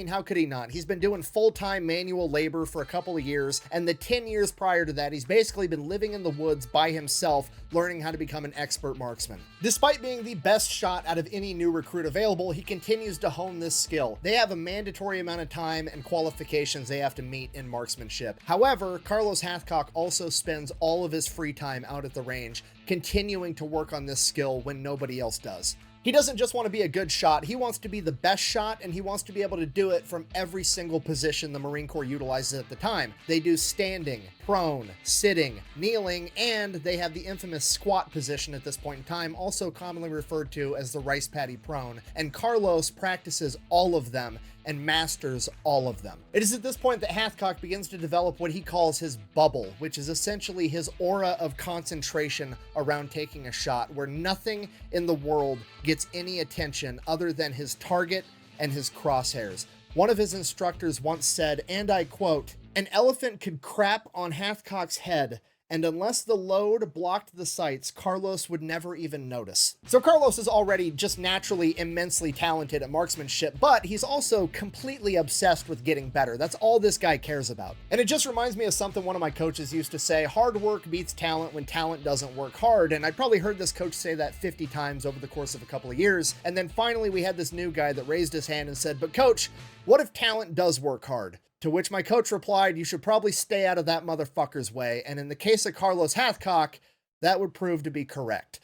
mean, how could he not? He's been doing full-time manual labor for a couple of years, and the 10 years prior to that, he's basically been living in the woods by himself, learning how to become an expert marksman. Despite being the best shot out of any new recruit available, he continues to hone this skill. They have a mandatory amount of time and qualifications they have to meet in marksmanship. However, Carlos Hathcock also spends all of his free time out at the range, continuing to work on this skill when nobody else does. He doesn't just want to be a good shot, he wants to be the best shot, and he wants to be able to do it from every single position the Marine Corps utilizes at the time. They do standing, prone, sitting, kneeling, and they have the infamous squat position at this point in time, also commonly referred to as the rice paddy prone, and Carlos practices all of them and masters all of them. It is at this point that Hathcock begins to develop what he calls his bubble, which is essentially his aura of concentration around taking a shot, where nothing in the world gets any attention other than his target and his crosshairs. One of his instructors once said, and I quote, "An elephant could crap on Hathcock's head, and unless the load blocked the sights, Carlos would never even notice." So Carlos is already just naturally immensely talented at marksmanship, but he's also completely obsessed with getting better. That's all this guy cares about. And it just reminds me of something one of my coaches used to say: hard work beats talent when talent doesn't work hard. And I probably heard this coach say that 50 times over the course of a couple of years. And then finally we had this new guy that raised his hand and said, "But coach, what if talent does work hard?" To which my coach replied, "You should probably stay out of that motherfucker's way." And in the case of Carlos Hathcock, that would prove to be correct.